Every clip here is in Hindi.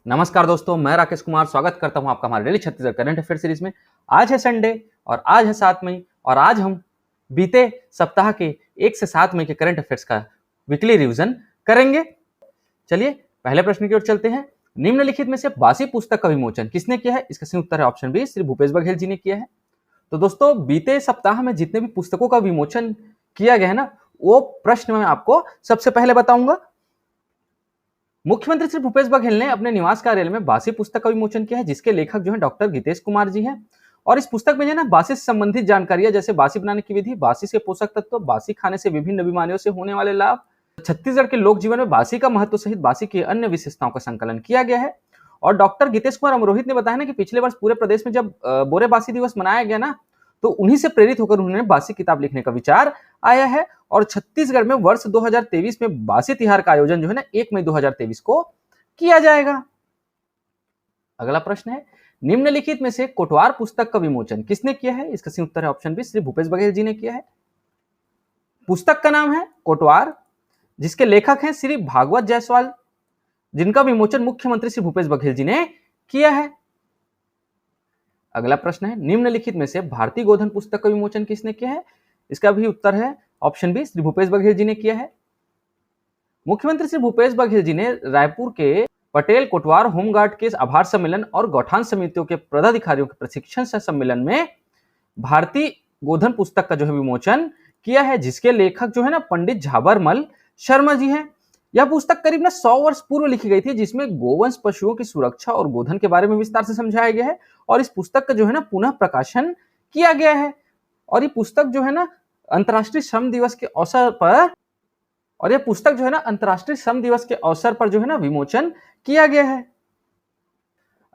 नमस्कार दोस्तों, मैं राकेश कुमार स्वागत करता हूं आपका हमारे daily Chhattisgarh current affair series में। आज है संडे और आज है 7 मई और आज हम बीते सप्ताह के 1 से 7 मई के करंट अफेयर्स का वीकली रिवीजन करेंगे। चलिए पहले प्रश्न की ओर चलते हैं। निम्नलिखित में से बासी पुस्तक का विमोचन किसने किया है? इसका सही उत्तर है ऑप्शन बी, श्री भूपेश बघेल जी ने किया है। तो दोस्तों, बीते सप्ताह में जितने भी पुस्तकों का विमोचन किया गया है ना, वो प्रश्न मैं आपको सबसे पहले बताऊंगा। मुख्यमंत्री श्री भूपेश बघेल ने अपने निवास कार्यालय में बासी पुस्तक का विमोचन किया है, जिसके लेखक जो है डॉक्टर गीतेश कुमार जी हैं। और इस पुस्तक में जो है ना बासी से संबंधित जानकारियां, जैसे बासी बनाने की विधि, बासी से पोषक तत्व, बासी खाने से विभिन्न बीमारियों से होने वाले लाभ, छत्तीसगढ़ के लोक जीवन में बासी का महत्व सहित बासी की अन्य विशेषताओं का संकलन किया गया है। और डॉक्टर गीतेश कुमार अमरोहित ने बताया ना कि पिछले वर्ष पूरे प्रदेश में जब बोरे बासी दिवस मनाया गया ना, तो उन्हीं से प्रेरित होकर उन्होंने बासी किताब लिखने का विचार आया है। और छत्तीसगढ़ में वर्ष 2023 में बासी तिहार का आयोजन जो है ना 1 मई 2023 को किया जाएगा। अगला प्रश्न है, निम्नलिखित में से कोटवार पुस्तक का विमोचन किसने किया है? इसका सही उत्तर है ऑप्शन बी, श्री भूपेश बघेल जी ने किया है। पुस्तक का नाम है कोटवार, जिसके लेखक हैं श्री भागवत जायसवाल, जिनका विमोचन मुख्यमंत्री श्री भूपेश बघेल जी ने किया है। अगला प्रश्न है, निम्नलिखित में से भारतीय गोधन पुस्तक का विमोचन किसने किया है? इसका भी उत्तर है ऑप्शन बी, श्री भूपेश बघेल जी ने किया है। मुख्यमंत्री श्री भूपेश बघेल जी ने रायपुर के पटेल कोटवार होमगार्ड के आभार सम्मेलन और गौठान समितियों के पदाधिकारियों के प्रशिक्षण सम्मेलन में भारतीय गोधन पुस्तक का जो है विमोचन किया है, जिसके लेखक जो है ना पंडित झाबरमल शर्मा जी हैं। यह पुस्तक करीब ना 100 वर्ष पूर्व लिखी गई थी, जिसमें गोवंश पशुओं की सुरक्षा और गोधन के बारे में विस्तार से समझाया गया है। और इस पुस्तक का जो है ना पुनः प्रकाशन किया गया है। और ये पुस्तक जो है ना अंतर्राष्ट्रीय श्रम दिवस के अवसर पर जो है ना विमोचन किया गया है।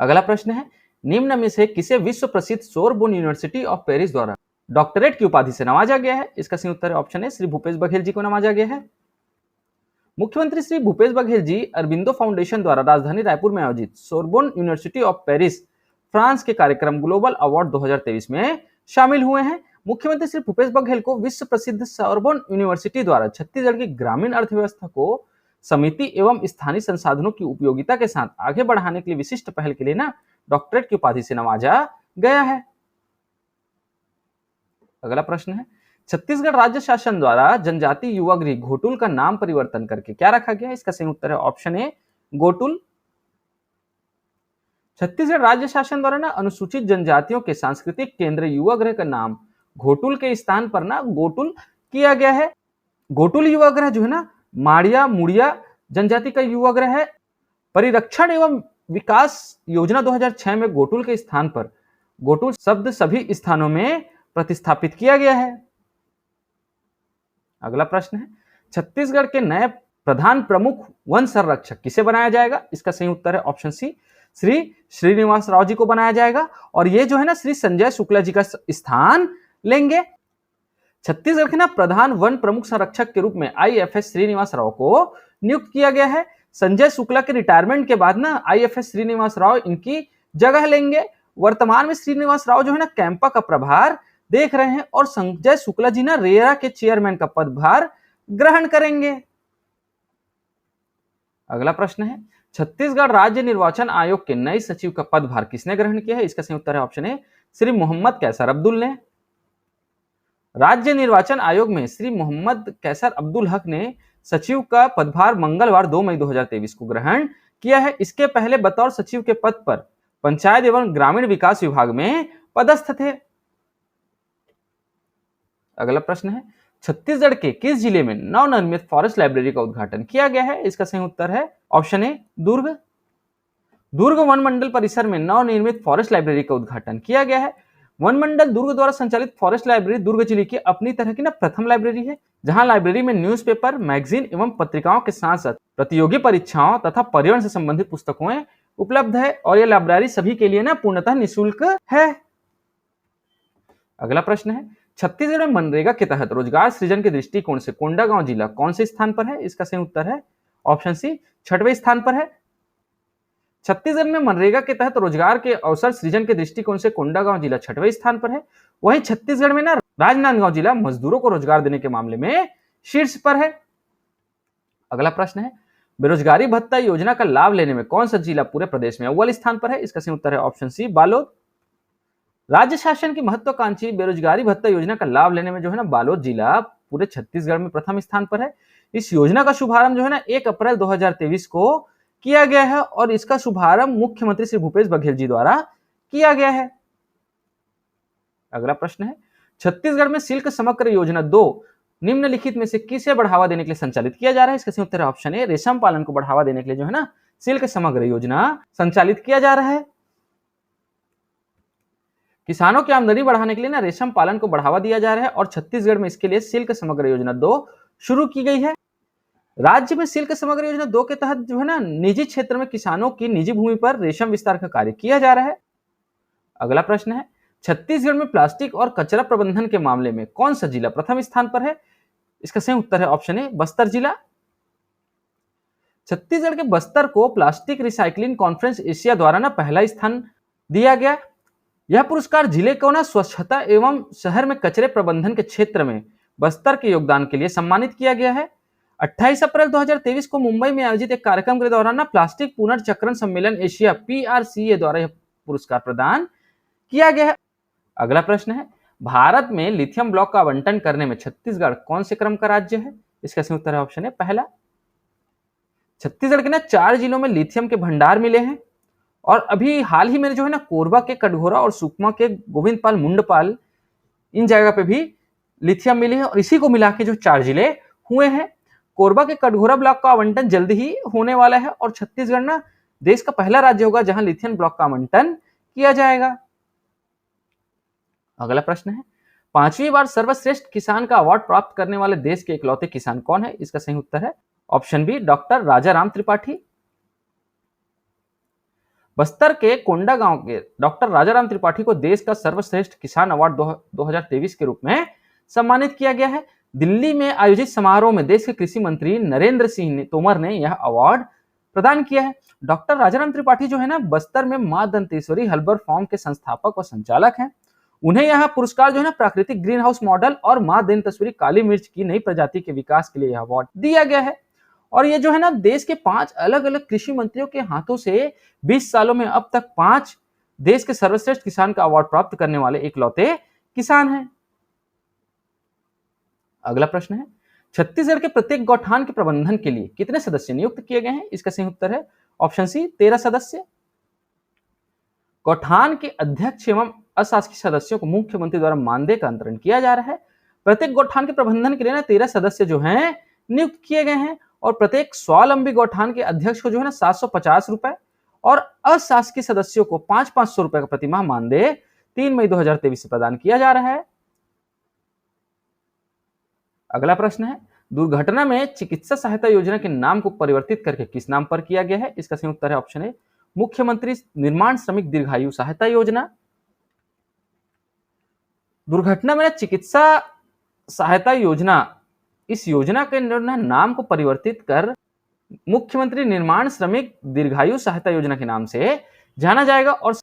अगला प्रश्न है, निम्न में से किसे विश्व प्रसिद्ध सोरबोन यूनिवर्सिटी ऑफ पेरिस द्वारा डॉक्टरेट की उपाधि से नवाजा गया है? इसका सही उत्तर है ऑप्शन है, श्री भूपेश बघेल जी को नवाजा गया है। मुख्यमंत्री श्री भूपेश बघेल जी अरबिंदो फाउंडेशन द्वारा राजधानी रायपुर में आयोजित Sorbonne university of Paris France के कार्यक्रम ग्लोबल अवार्ड 2023 में शामिल हुए हैं। मुख्यमंत्री श्री भूपेश बघेल को विश्व प्रसिद्ध सोरबोन यूनिवर्सिटी द्वारा छत्तीसगढ़ की ग्रामीण अर्थव्यवस्था को समिति एवं स्थानीय संसाधनों की उपयोगिता के साथ आगे बढ़ाने के लिए विशिष्ट पहल के लिए ना डॉक्टरेट की उपाधि से नवाजा गया है। अगला प्रश्न है, छत्तीसगढ़ राज्य शासन द्वारा जनजाति युवा गृह घोटुल का नाम परिवर्तन करके क्या रखा गया है? इसका सही उत्तर है ऑप्शन ए, गोटुल। छत्तीसगढ़ राज्य शासन द्वारा ना अनुसूचित जनजातियों के सांस्कृतिक केंद्र युवा गृह का नाम घोटुल के स्थान पर ना गोटुल किया गया है। गोटुल युवा गृह जो है ना माड़िया मुड़िया जनजाति का युवा गृह है। परिरक्षण एवं विकास योजना 2006 में गोटुल के स्थान पर गोटुल शब्द सभी स्थानों में प्रतिस्थापित किया गया है। अगला प्रश्न है, छत्तीसगढ़ के नए प्रधान प्रमुख वन संरक्षक किसे बनाया जाएगा? इसका सही उत्तर है ऑप्शन सी, श्री श्रीनिवास राव जी को बनाया जाएगा। और ये जो है ना श्री संजय शुक्ला जी का स्थान लेंगे। छत्तीसगढ़ के ना प्रधान वन प्रमुख संरक्षक के रूप में आईएफएस श्रीनिवास राव को नियुक्त किया गया है। संजय शुक्ला के रिटायरमेंट के बाद ना आईएफएस श्रीनिवास राव इनकी जगह लेंगे। वर्तमान में श्रीनिवास राव जो है ना कैंपा का प्रभार देख रहे हैं और संजय शुक्ला जी ना रेरा के चेयरमैन का पदभार ग्रहण करेंगे। अगला प्रश्न है, छत्तीसगढ़ राज्य निर्वाचन आयोग के नए सचिव का पदभार किसने ग्रहण किया है? इसका सही उत्तर है ऑप्शन ए, श्री मोहम्मद कैसर अब्दुल ने। राज्य निर्वाचन आयोग में श्री मोहम्मद कैसर अब्दुल हक ने सचिव का पदभार मंगलवार 2 मई 2023 को ग्रहण किया है। इसके पहले बतौर सचिव के पद पर पंचायत एवं ग्रामीण विकास विभाग में पदस्थ थे। अगला प्रश्न है, छत्तीसगढ़ के किस जिले में नवनिर्मित फॉरेस्ट लाइब्रेरी का उद्घाटन किया गया है? इसका सही उत्तर है option A, Durg. Durg one मंडल परिसर में नवनिर्मित फॉरेस्ट लाइब्रेरी का उद्घाटन किया गया है। वन मंडल दुर्ग द्वारा संचालित फॉरेस्ट लाइब्रेरी दुर्ग जिले की अपनी तरह की ना प्रथम लाइब्रेरी है, जहां लाइब्रेरी में न्यूज़पेपर, मैगजीन एवं पत्रिकाओं के साथ साथ प्रतियोगी परीक्षाओं तथा पर्यावरण से संबंधित पुस्तकें उपलब्ध है। और यह लाइब्रेरी सभी के लिए ना पूर्णतः निःशुल्क है। अगला प्रश्न है, छत्तीसगढ़ में मनरेगा के तहत रोजगार सृजन के दृष्टिकोण से कोंडागांव जिला कौन से स्थान पर है? इसका सही उत्तर है ऑप्शन सी, 6वें स्थान पर है। छत्तीसगढ़ में मनरेगा के तहत रोजगार के अवसर सृजन के दृष्टिकोण से कोंडागांव जिला 6वें स्थान पर है। वहीं छत्तीसगढ़ में ना राजनांदगांव जिला मजदूरों को रोजगार देने के मामले में शीर्ष पर है। अगला प्रश्न है, बेरोजगारी भत्ता योजना का लाभ लेने में कौन सा जिला पूरे प्रदेश में अव्वल स्थान पर है? इसका सही उत्तर है ऑप्शन सी, बालोद। राज्य शासन की महत्वाकांक्षी बेरोजगारी भत्ता योजना का लाभ लेने में जो है ना बालोद जिला पूरे छत्तीसगढ़ में प्रथम स्थान पर है। इस योजना का शुभारंभ जो है ना 1 अप्रैल 2023 को किया गया है और इसका शुभारंभ मुख्यमंत्री श्री भूपेश बघेल जी द्वारा किया गया है। अगला प्रश्न है, छत्तीसगढ़ में सिल्क समग्र योजना 2 निम्नलिखित में से किसे बढ़ावा देने के लिए संचालित किया जा रहा है? इसका सही उत्तर है ऑप्शन ए, रेशम पालन को बढ़ावा देने के लिए जो है ना सिल्क समग्र योजना संचालित किया जा रहा है। किसानों की आमदनी बढ़ाने के लिए ना रेशम पालन को बढ़ावा दिया जा रहा है और छत्तीसगढ़ में इसके लिए सिल्क समग्र योजना 2 शुरू की गई है। राज्य में सिल्क समग्र योजना 2 के तहत जो है ना निजी क्षेत्र में किसानों की निजी भूमि पर रेशम विस्तार का कार्य किया जा रहा है। अगला प्रश्न है, छत्तीसगढ़ में प्लास्टिक और कचरा प्रबंधन के मामले में कौन सा जिला प्रथम स्थान पर है? इसका सही उत्तर है ऑप्शन ए, बस्तर जिला। छत्तीसगढ़ के बस्तर को प्लास्टिक रिसाइकलिंग कॉन्फ्रेंस एशिया द्वारा ना पहला स्थान दिया गया। यह पुरस्कार जिले को ना स्वच्छता एवं शहर में कचरे प्रबंधन के क्षेत्र में बस्तर के योगदान के लिए सम्मानित किया गया है। 28 अप्रैल 2023 को मुंबई में आयोजित एक कार्यक्रम के दौरान ना प्लास्टिक पुनर्चक्रण सम्मेलन एशिया PRCA द्वारा यह पुरस्कार प्रदान किया गया है। अगला प्रश्न है, भारत में लिथियम ब्लॉक का आवंटन करने में छत्तीसगढ़ कौन से क्रम का राज्य है? इसका सही उत्तर है ऑप्शन है पहला। छत्तीसगढ़ के ना 4 जिलों में लिथियम के भंडार मिले हैं और अभी हाल ही में जो है ना कोरबा के कटघोरा और सुकमा के गोविंदपाल मुंडपाल इन जगह पे भी लिथियम मिले हैं और इसी को मिला के जो 4 जिले हुए हैं। कोरबा के कटघोरा ब्लॉक का आवंटन जल्द ही होने वाला है और छत्तीसगढ़ ना देश का पहला राज्य होगा जहां लिथियम ब्लॉक का आवंटन किया जाएगा। अगला प्रश्न है, 5वीं बार सर्वश्रेष्ठ किसान का अवार्ड प्राप्त करने वाले देश के इकलौते किसान कौन है? इसका सही उत्तर है option B, doctor Rajaram Tripathi. Bastar के कोंडा गांव के डॉक्टर राजाराम त्रिपाठी को देश का सर्वश्रेष्ठ किसान अवार्ड 2023 के रूप में सम्मानित किया गया है। दिल्ली में आयोजित समारोह में देश के कृषि मंत्री नरेंद्र सिंह तोमर ने यह अवार्ड प्रदान किया है। डॉक्टर राजाराम त्रिपाठी जो है ना बस्तर में मां दंतेश्वरी हर्बल फार्म के संस्थापक और संचालक हैं। उन्हें यह पुरस्कार जो है ना प्राकृतिक ग्रीन हाउस मॉडल और मां दंतेश्वरी काली मिर्च की नई प्रजाति के विकास के लिए यह अवार्ड दिया गया है और ये जो है ना देश के 5 अलग अलग कृषि मंत्रियों के हाथों से 20 सालों में अब तक 5 देश के सर्वश्रेष्ठ किसान का अवार्ड प्राप्त करने वाले इकलौते किसान हैं। अगला प्रश्न है, छत्तीसगढ़ के प्रत्येक गौठान के प्रबंधन के लिए कितने सदस्य नियुक्त किए गए हैं? इसका सही उत्तर है ऑप्शन सी, 13 सदस्य। गौठान के अध्यक्ष एवं अशासकीय सदस्यों को मुख्यमंत्री द्वारा मानदेय का अंतरण किया जा रहा है। प्रत्येक गौठान के प्रबंधन के लिए ना 13 सदस्य जो हैं नियुक्त किए गए हैं और प्रत्येक स्वावलंबी गौठान के अध्यक्ष को जो है ना 750 रुपए और अशासकीय सदस्यों को 500 रुपए का प्रतिमाह मानदेय 3 मई 2023 से प्रदान किया जा रहा है। अगला प्रश्न है, दुर्घटना में चिकित्सा सहायता योजना के नाम को परिवर्तित करके किस नाम पर किया गया है? इसका सही उत्तर है ऑप्शन ए, मुख्यमंत्री निर्माण श्रमिक दीर्घायु सहायता योजना। दुर्घटना में चिकित्सा सहायता योजना, इस योजना के नाम को परिवर्तित कर मुख्यमंत्री निर्माण श्रमिक दीर्घायु सहायता योजना के नाम से जाना जाएगा और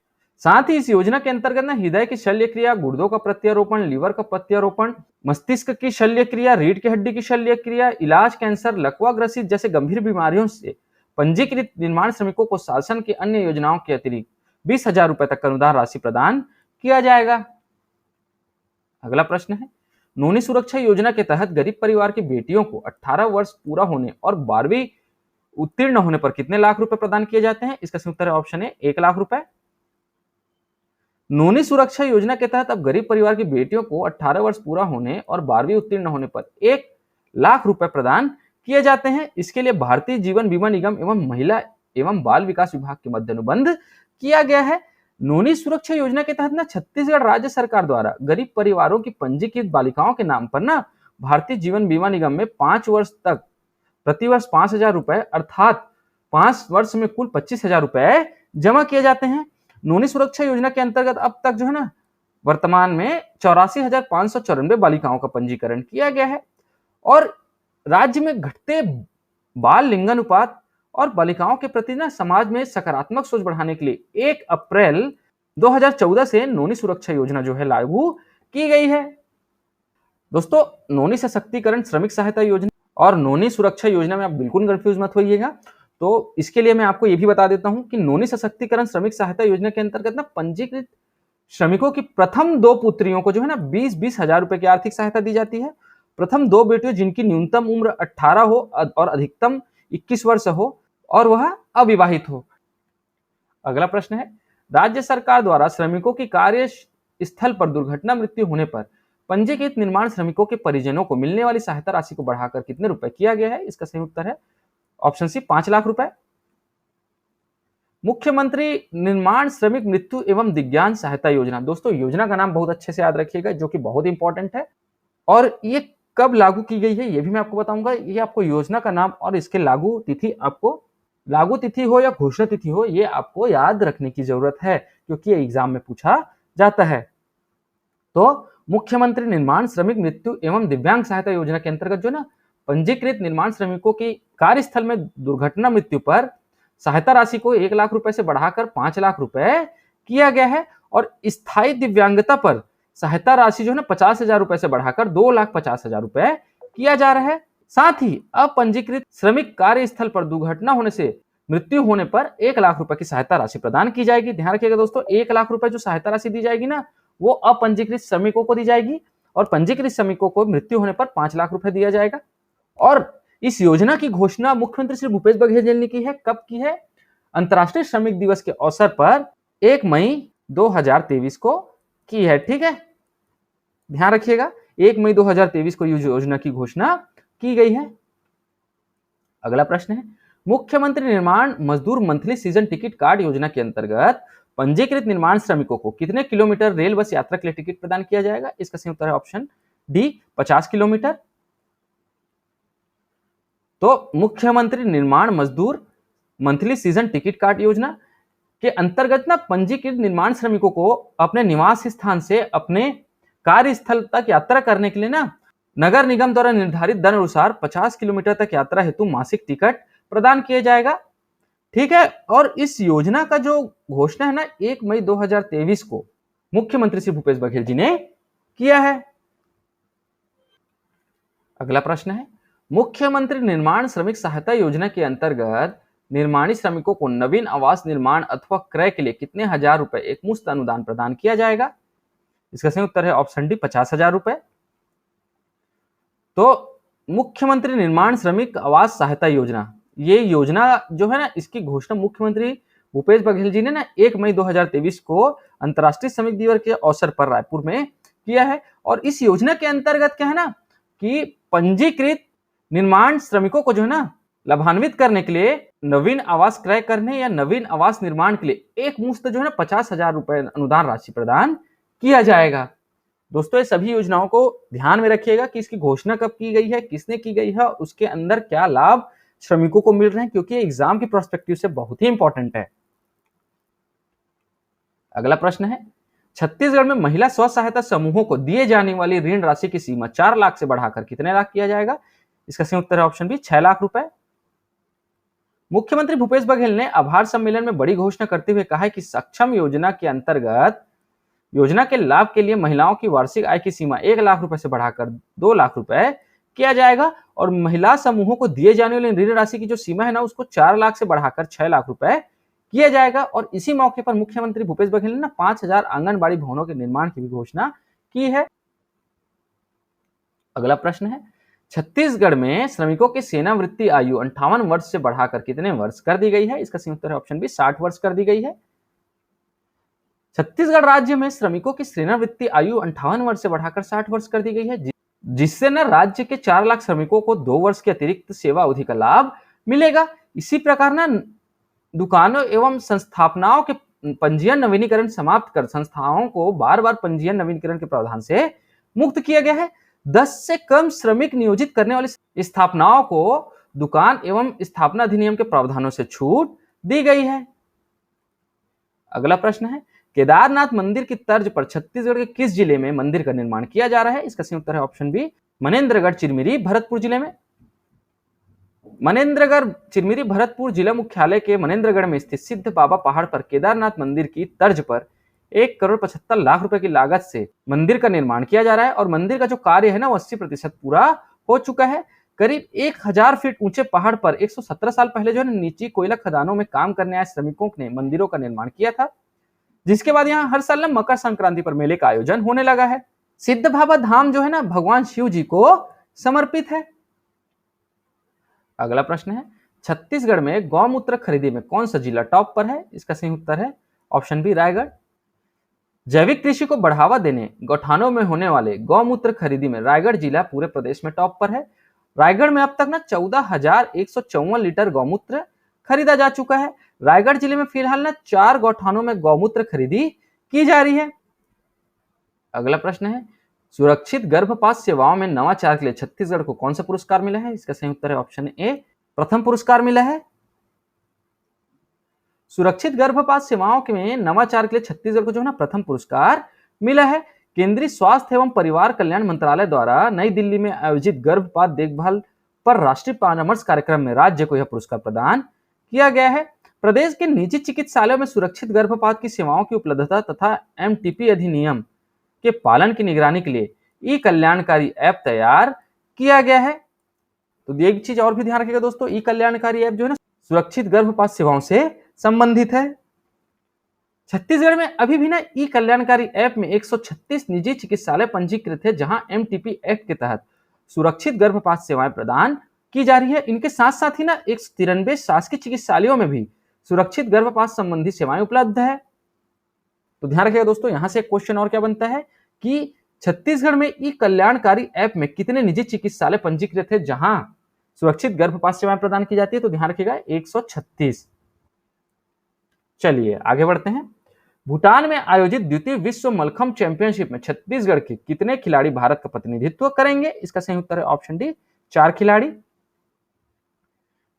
साथ ही इस योजना के अंतर्गत ना हृदय की शल्य क्रिया, गुर्दों का प्रत्यारोपण, लीवर का प्रत्यारोपण, मस्तिष्क की शल्य क्रिया, रीढ़ की हड्डी की शल्य क्रिया, इलाज, कैंसर, लकवा ग्रसित जैसे गंभीर बीमारियों से पंजीकृत निर्माण श्रमिकों को शासन की अन्य योजनाओं के अतिरिक्त 20,000 रुपए तक का अनुदान राशि प्रदान किया जाएगा। अगला प्रश्न है, नोनी सुरक्षा योजना के तहत गरीब परिवार की बेटियों को 18 वर्ष पूरा होने और 12वीं उत्तीर्ण होने पर कितने लाख रुपए प्रदान किए जाते हैं? इसका सही उत्तर है ऑप्शन ए, 1 लाख रुपए। नोनी सुरक्षा योजना के तहत अब गरीब परिवार की बेटियों को 18 वर्ष पूरा होने और 12वीं उत्तीर्ण होने पर 1 लाख रुपए प्रदान किए जाते हैं। इसके लिए भारतीय जीवन बीमा निगम एवं महिला एवं बाल विकास विभाग के मध्य अनुबंध किया गया है। नोनी सुरक्षा योजना के तहत ना छत्तीसगढ़ राज्य सरकार द्वारा गरीब परिवारों की पंजीकृत बालिकाओं के नाम पर ना भारतीय जीवन बीमा निगम में 5 वर्ष तक प्रतिवर्ष 5,000 रुपए अर्थात 5 वर्ष में कुल 25,000 रुपए जमा किए जाते हैं। नोनी सुरक्षा योजना के अंतर्गत अब तक जो है ना वर्तमान में 84,594 बालिकाओं का पंजीकरण किया गया है और राज्य में घटते बाल लिंगानुपात और बालिकाओं के प्रति ना समाज में सकारात्मक सोच बढ़ाने के लिए 1 अप्रैल 2014 से नोनी सुरक्षा योजना जो है लागू की गई है। दोस्तों, नोनी सशक्तिकरण श्रमिक सहायता योजना और नोनी सुरक्षा योजना में आप बिल्कुल कंफ्यूज मत होइएगा। तो इसके लिए मैं आपको ये भी बता देता हूं कि नोनी सशक्तिकरण श्रमिक सहायता योजना के अंतर्गत ना पंजीकृत श्रमिकों की प्रथम 2 पुत्रियों को जो है ना 20-20 हजार रुपए की आर्थिक सहायता दी जाती है। प्रथम 2 बेटियों जिनकी न्यूनतम उम्र 18 हो और अधिकतम 21 वर्ष हो और वह अविवाहित हो। अगला प्रश्न है, राज्य सरकार द्वारा श्रमिकों की कार्य स्थल पर दुर्घटना मृत्यु होने पर पंजीकृत निर्माण श्रमिकों के परिजनों को मिलने वाली सहायता राशि को बढ़ाकर कितने रुपए किया गया है? इसका सही उत्तर है ऑप्शन सी 5 लाख रुपए। मुख्यमंत्री निर्माण श्रमिक मृत्यु एवं दिव्यांग सहायता योजना। दोस्तों योजना का नाम बहुत अच्छे से याद रखिएगा, जो कि बहुत इंपॉर्टेंट है। और ये कब लागू की गई है ये भी मैं आपको बताऊंगा। ये आपको योजना का नाम और इसके लागू तिथि, आपको लागू तिथि हो या घोषणा तिथि हो, ये आपको याद रखने की जरूरत है, क्योंकि ये एग्जाम में पूछा जाता है। तो मुख्यमंत्री निर्माण श्रमिक मृत्यु एवं दिव्यांग सहायता योजना के अंतर्गत जो ना पंजीकृत निर्माण श्रमिकों की कार्यस्थल में दुर्घटना मृत्यु पर सहायता राशि को 1 लाख रुपए से बढ़ाकर 5 लाख रुपए किया गया है। और स्थायी दिव्यांगता पर सहायता राशि जो है ना 50,000 रुपए से बढ़ाकर 2,50,000 रुपए किया जा रहा है। साथ ही अपंजीकृत श्रमिक कार्यस्थल पर दुर्घटना होने से मृत्यु होने पर 1 लाख रुपए की सहायता राशि प्रदान की जाएगी। ध्यान रखिएगा दोस्तों, 1 लाख रुपए जो सहायता राशि दी जाएगी ना, वो अपंजीकृत श्रमिकों को दी जाएगी और पंजीकृत श्रमिकों को मृत्यु होने पर 5 लाख रुपए दिया जाएगा। और इस योजना की घोषणा मुख्यमंत्री श्री भूपेश बघेल ने की है। कब की है? अंतर्राष्ट्रीय श्रमिक दिवस के अवसर पर 1 मई 2023 को की है। ठीक है, ध्यान रखिएगा, 1 मई 2023 को योजना की घोषणा की गई है। अगला प्रश्न है, मुख्यमंत्री निर्माण मजदूर मंथली सीजन टिकट कार्ड योजना के अंतर्गत पंजीकृत निर्माण श्रमिकों को कितने किलोमीटर रेल बस यात्रा के लिए टिकट प्रदान किया जाएगा? इसका सही उत्तर है ऑप्शन डी 50 किलोमीटर। तो मुख्यमंत्री निर्माण मजदूर मंथली सीजन टिकट कार्ड योजना के अंतर्गत ना पंजीकृत निर्माण श्रमिकों को अपने निवास स्थान से अपने कार्यस्थल तक यात्रा करने के लिए ना नगर निगम द्वारा निर्धारित दर अनुसार 50 किलोमीटर तक यात्रा हेतु मासिक टिकट प्रदान किया जाएगा। ठीक है, और इस योजना का जो घोषणा है ना 1 मई 2023 को मुख्यमंत्री श्री भूपेश बघेल जी ने किया है। अगला प्रश्न है, मुख्यमंत्री निर्माण श्रमिक सहायता योजना के अंतर्गत निर्माणी श्रमिकों को नवीन आवास निर्माण अथवा क्रय के लिए कितने हजार रुपए एक मुफ्त अनुदान प्रदान किया जाएगा? इसका सही उत्तर है ऑप्शन डी 50,000 रुपए। तो मुख्यमंत्री निर्माण श्रमिक आवास सहायता योजना, ये योजना जो है ना, इसकी घोषणा मुख्यमंत्री भूपेश बघेल जी ने ना 1 मई 2023 को अंतर्राष्ट्रीय श्रमिक दिवस के अवसर पर रायपुर में किया है। और इस योजना के अंतर्गत क्या है ना कि पंजीकृत निर्माण श्रमिकों को जो है ना लाभान्वित करने के लिए नवीन आवास क्रय करने या नवीन आवास निर्माण के लिए एक मुश्त जो है ना 50,000 रुपए अनुदान राशि प्रदान किया जाएगा। दोस्तों ये सभी योजनाओं को ध्यान में रखिएगा कि इसकी घोषणा कब की गई है, किसने की गई है, उसके अंदर क्या लाभ श्रमिकों को मिल रहे हैं, क्योंकि एग्जाम की पर्सपेक्टिव से बहुत ही इंपॉर्टेंट है। अगला प्रश्न है, छत्तीसगढ़ में महिला स्व सहायता समूहों को दिए जाने वाली ऋण राशि की सीमा 4 लाख से बढ़ाकर कितने लाख किया जाएगा? इसका सही उत्तर है ऑप्शन बी 6 लाख रुपए। मुख्यमंत्री भूपेश बघेल ने आभार सम्मेलन में बड़ी घोषणा करते हुए कहा है कि सक्षम योजना के अंतर्गत योजना के लाभ के लिए महिलाओं की वार्षिक आय की सीमा 1 लाख रुपए से बढ़ाकर 2 लाख रुपए किया जाएगा और महिला समूहों को दिए जाने वाली ऋण राशि की जो सीमा है ना उसको 4 लाख से बढ़ाकर 6 लाख रुपए किया जाएगा। और इसी मौके पर मुख्यमंत्री भूपेश बघेल ने ना 5,000 आंगनबाड़ी भवनों के निर्माण की भी घोषणा की है। अगला प्रश्न है, छत्तीसगढ़ में श्रमिकों की सेवानिवृत्ति आयु 58 वर्ष से बढ़ाकर कितने वर्ष कर दी गई है? इसका सही उत्तर है ऑप्शन बी 60 वर्ष कर दी गई है। छत्तीसगढ़ राज्य में श्रमिकों की सेवानिवृत्ति आयु 58 वर्ष से बढ़ाकर 60 वर्ष कर दी गई है, जिससे न राज्य के 4 लाख श्रमिकों को 2 वर्ष के अतिरिक्त सेवा अवधि का लाभ मिलेगा। इसी प्रकार ना दुकानों एवं संस्थापनाओं के पंजीयन नवीनीकरण समाप्त कर संस्थाओं को बार बार पंजीयन नवीनीकरण के प्रावधान से मुक्त किया गया है। 10 से कम श्रमिक नियोजित करने वाली स्थापनाओं को दुकान एवं स्थापना अधिनियम के प्रावधानों से छूट दी गई है। अगला प्रश्न है, केदारनाथ मंदिर की तर्ज पर छत्तीसगढ़ के किस जिले में मंदिर का निर्माण किया जा रहा है? इसका सही उत्तर है ऑप्शन बी मनेन्द्रगढ़ चिरमिरी भरतपुर जिले में। मनेन्द्रगढ़ चिरमिरी भरतपुर जिला मुख्यालय के मनेन्द्रगढ़ में स्थित सिद्ध बाबा पहाड़ पर केदारनाथ मंदिर की तर्ज पर 1,75,00,000 रुपए की लागत से मंदिर का निर्माण किया जा रहा है और मंदिर का जो कार्य है ना वो 80% पूरा हो चुका है। करीब 1000 फीट ऊंचे पहाड़ पर 117 साल पहले जो है नीची कोयला खदानों में काम करने आए श्रमिकों ने मंदिरों का निर्माण किया था, जिसके बाद यहाँ हर साल ना मकर संक्रांति पर मेले का आयोजन होने लगा है। सिद्ध बाबा धाम जो है ना भगवान शिव जी को समर्पित है। अगला प्रश्न है, छत्तीसगढ़ में गौमूत्र खरीदी में कौन सा जिला टॉप पर है? इसका सही उत्तर है ऑप्शन बी रायगढ़। जैविक कृषि को बढ़ावा देने गौठानों में होने वाले गौमूत्र खरीदी में रायगढ़ जिला पूरे प्रदेश में टॉप पर है। रायगढ़ में अब तक ना 14,154 लीटर गौमूत्र खरीदा जा चुका है। रायगढ़ जिले में फिलहाल ना 4 गौठानों में गौमूत्र खरीदी की जा रही है। अगला प्रश्न है, सुरक्षित गर्भपात सेवाओं में नवाचार के लिए छत्तीसगढ़ को कौन सा पुरस्कार मिला है? इसका सही उत्तर है ऑप्शन ए प्रथम पुरस्कार मिला है। सुरक्षित गर्भपात सेवाओं में नवाचार के लिए छत्तीसगढ़ को जो है ना प्रथम पुरस्कार मिला है। केंद्रीय स्वास्थ्य एवं परिवार कल्याण मंत्रालय द्वारा नई दिल्ली में आयोजित गर्भपात देखभाल पर राष्ट्रीय परामर्श कार्यक्रम में राज्य को यह पुरस्कार प्रदान किया गया है। प्रदेश के निजी चिकित्सालयों में सुरक्षित गर्भपात की सेवाओं की उपलब्धता तथा एमटीपी अधिनियम के पालन की निगरानी के लिए ई कल्याणकारी ऐप तैयार किया गया है। तो एक चीज और भी ध्यान रखिएगा दोस्तों, ई कल्याणकारी ऐप जो है ना सुरक्षित गर्भपात सेवाओं से संबंधित है। छत्तीसगढ़ में अभी भी ना ई कल्याणकारी ऐप में 136 निजी चिकित्सालय पंजीकृत है, जहां एमटीपी एक्ट के तहत सुरक्षित गर्भपात सेवाएं प्रदान की जा रही है। इनके साथ साथ ही ना 193 शासकीय चिकित्सालयों में भी सुरक्षित गर्भपात संबंधी सेवाएं उपलब्ध है। तो ध्यान रखिएगा दोस्तों, यहां से एक क्वेश्चन और क्या बनता है कि छत्तीसगढ़ में ई कल्याणकारी ऐप में कितने निजी चिकित्सालय पंजीकृत है जहां सुरक्षित गर्भपात सेवाएं प्रदान की जाती है? तो ध्यान रखिएगा 136। चलिए आगे बढ़ते हैं। भूटान में आयोजित द्वितीय विश्व मलखंभ चैंपियनशिप में छत्तीसगढ़ के कितने खिलाड़ी भारत का प्रतिनिधित्व करेंगे? इसका सही उत्तर है ऑप्शन डी 4 खिलाड़ी।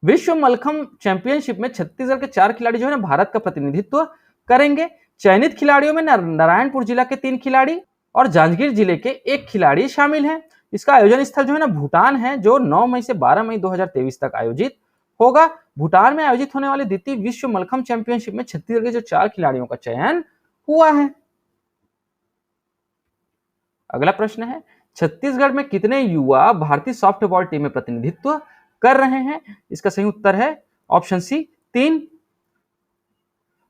विश्व मलखंभ चैंपियनशिप में छत्तीसगढ़ के 4 खिलाड़ी जो है ना भारत का प्रतिनिधित्व करेंगे। चयनित खिलाड़ियों में नारायणपुर जिला के 3 खिलाड़ी और जांजगीर जिले के 1 खिलाड़ी शामिल हैं। इसका आयोजन स्थल जो है ना भूटान है, जो 9 मई से 12 मई 2023 तक आयोजित होगा। भूटान में आयोजित होने वाली द्वितीय विश्व मलखंभ चैंपियनशिप में छत्तीसगढ़ के जो 4 खिलाड़ियों का चयन हुआ है। अगला प्रश्न है, छत्तीसगढ़ में कितने युवा भारतीय सॉफ्टबॉल टीम में प्रतिनिधित्व कर रहे हैं? इसका सही उत्तर है ऑप्शन सी 3।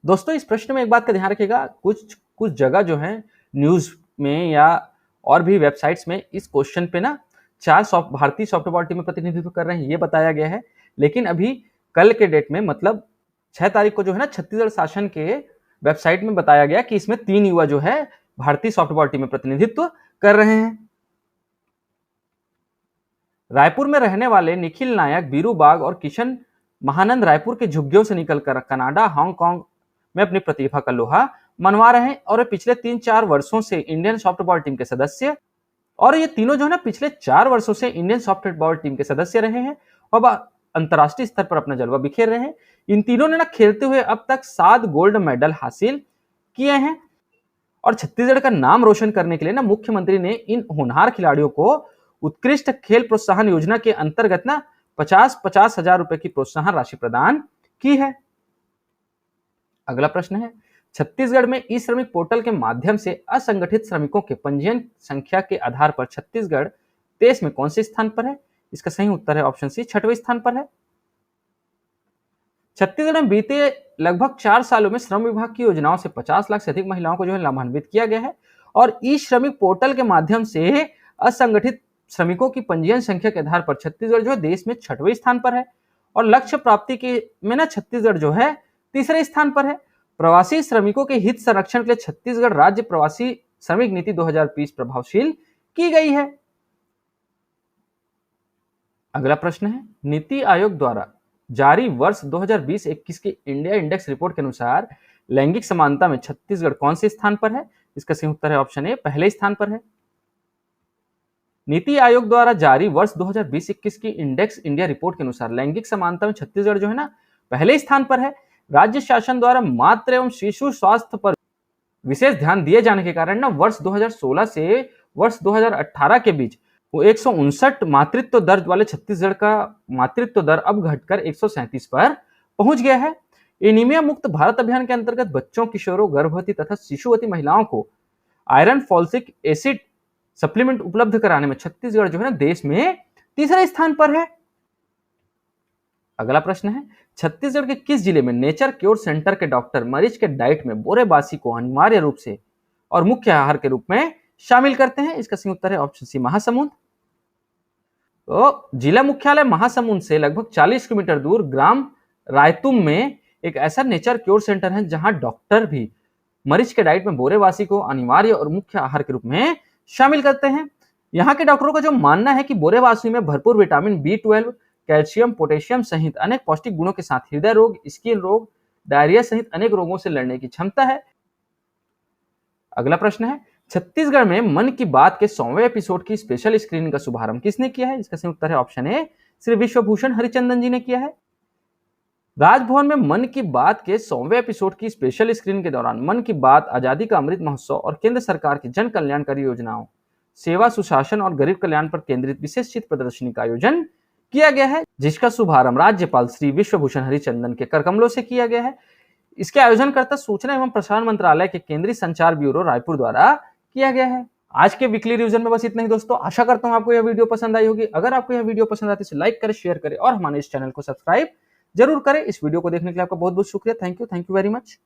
दोस्तों इस प्रश्न में एक बात का ध्यान रखिएगा, कुछ जगह जो है न्यूज में या और भी वेबसाइट्स में इस क्वेश्चन पे ना 4 भारतीय सॉफ्टबॉल टीम में प्रतिनिधित्व कर रहे हैं ये बताया गया है, लेकिन अभी कल के डेट में मतलब 6 तारीख को जो है ना छत्तीसगढ़ शासन के वेबसाइट में बताया गया कि इसमें 3 युवा जो है भारतीय सॉफ्टबॉल टीम में प्रतिनिधित्व कर रहे हैं। रायपुर में रहने वाले निखिल नायक, बीरू बाग और किशन महानंद रायपुर के झुग्गियों से निकलकर कनाडा, हांगकांग में अपनी प्रतिभा का लोहा मनवा रहे हैं और पिछले 3-4 वर्षों से इंडियन सॉफ्टबॉल टीम के सदस्य और ये तीनों जो है ना पिछले 4 वर्षों से इंडियन सॉफ्टबॉल टीम के सदस्य रहे हैं और अंतर्राष्ट्रीय स्तर पर अपना जलवा बिखेर रहे हैं। इन तीनों ने ना खेलते हुए अब तक 7 गोल्ड मेडल हासिल किए हैं और छत्तीसगढ़ का नाम रोशन करने के लिए ना मुख्यमंत्री ने इन होनहार खिलाड़ियों को उत्कृष्ट खेल प्रोत्साहन योजना के अंतर्गत ना 50-50 हजार रुपए की प्रोत्साहन राशि प्रदान की है। अगला प्रश्न है, छत्तीसगढ़ में ई श्रमिक पोर्टल के माध्यम से असंगठित श्रमिकों के पंजीयन संख्या के आधार पर छत्तीसगढ़ देश में कौन से स्थान पर है? इसका सही उत्तर है ऑप्शन सी 6वें स्थान पर है। छत्तीसगढ़ में बीते लगभग 4 सालों में श्रम विभाग की योजनाओं से 50 लाख से अधिक महिलाओं को जो है लाभान्वित किया गया है और ई श्रमिक पोर्टल के माध्यम से असंगठित श्रमिकों की पंजीयन संख्या के आधार पर छत्तीसगढ़ जो है देश में 6वें स्थान पर है और लक्ष्य प्राप्ति के में ना छत्तीसगढ़ जो है 3रे स्थान पर है। प्रवासी श्रमिकों के हित संरक्षण के लिए छत्तीसगढ़ राज्य प्रवासी श्रमिक नीति 2020 प्रभावशील की गई है। अगला प्रश्न है, नीति आयोग द्वारा जारी वर्ष 2020-21 की इंडिया इंडेक्स रिपोर्ट के अनुसार लैंगिक समानता में छत्तीसगढ़ कौन से स्थान पर है? इसका सही उत्तर है ऑप्शन ए पहले स्थान पर है। नीति आयोग द्वारा जारी वर्ष 2020-21 की इंडेक्स इंडिया रिपोर्ट के अनुसार लैंगिक समानता में छत्तीसगढ़ जो है ना पहले स्थान पर है। राज्य शासन द्वारा मातृ एवं शिशु स्वास्थ्य पर विशेष ध्यान दिए जाने के कारण ना वर्ष 2016 से वर्ष 2018 के बीच 159 मातृत्व दर वाले छत्तीसगढ़ का मातृत्व दर अब घटकर 137 पर पहुंच गया है। एनीमिया मुक्त भारत अभियान के अंतर्गत बच्चों, किशोरों, गर्भवती तथा शिशुवती महिलाओं को आयरन फॉलिक एसिड सप्लीमेंट उपलब्ध कराने में छत्तीसगढ़ जो है ना देश में तीसरे स्थान पर है। अगला प्रश्न है, छत्तीसगढ़ के किस जिले में नेचर क्योर सेंटर के डॉक्टर मरीज के डाइट में बोरेबासी को अनिवार्य रूप से और मुख्य आहार के रूप में शामिल करते हैं? इसका सही उत्तर है ऑप्शन सी, महासमुंद। तो जिला मुख्यालय महासमुंद से लगभग 40 किलोमीटर दूर ग्राम रायतुम में एक ऐसा नेचर क्योर सेंटर है जहां डॉक्टर भी मरीज के डाइट में बोरेबासी को अनिवार्य और मुख्य आहार के रूप में शामिल करते हैं। यहाँ के डॉक्टरों का जो मानना है कि बोरेबासी में भरपूर विटामिन B12, कैल्शियम, पोटेशियम सहित अनेक पौष्टिक गुणों के साथ हृदय रोग, स्किन रोग, डायरिया सहित अनेक रोगों से लड़ने की क्षमता है। अगला प्रश्न है, छत्तीसगढ़ में मन की बात के 100वें एपिसोड की स्पेशल स्क्रीनिंग का शुभारंभ किसने किया है? इसका सही उत्तर है ऑप्शन ए, श्री विश्वभूषण हरिचंदन जी ने किया है। राजभवन में मन की बात के 100वें एपिसोड की स्पेशल स्क्रीनिंग के दौरान मन की बात, आजादी का अमृत महोत्सव और केंद्र सरकार की जन कल्याणकारी योजनाओं, सेवा, सुशासन और गरीब कल्याण पर केंद्रित विशेष चित्र प्रदर्शनी का आयोजन किया गया है, जिसका शुभारंभ राज्यपाल श्री विश्वभूषण हरिचंदन के करकमलों से किया गया है। इसके आयोजनकर्ता सूचना एवं प्रसारण मंत्रालय के केंद्रीय संचार ब्यूरो रायपुर द्वारा किया गया है। आज के वीकली रिवीजन में बस इतना ही दोस्तों। आशा करता हूं आपको यह वीडियो पसंद आई होगी। अगर आपको यह वीडियो पसंद आती है तो लाइक करें, शेयर करें और हमारे इस चैनल को सब्सक्राइब जरूर करें। इस वीडियो को देखने के लिए आपका बहुत बहुत शुक्रिया। Thank you very much.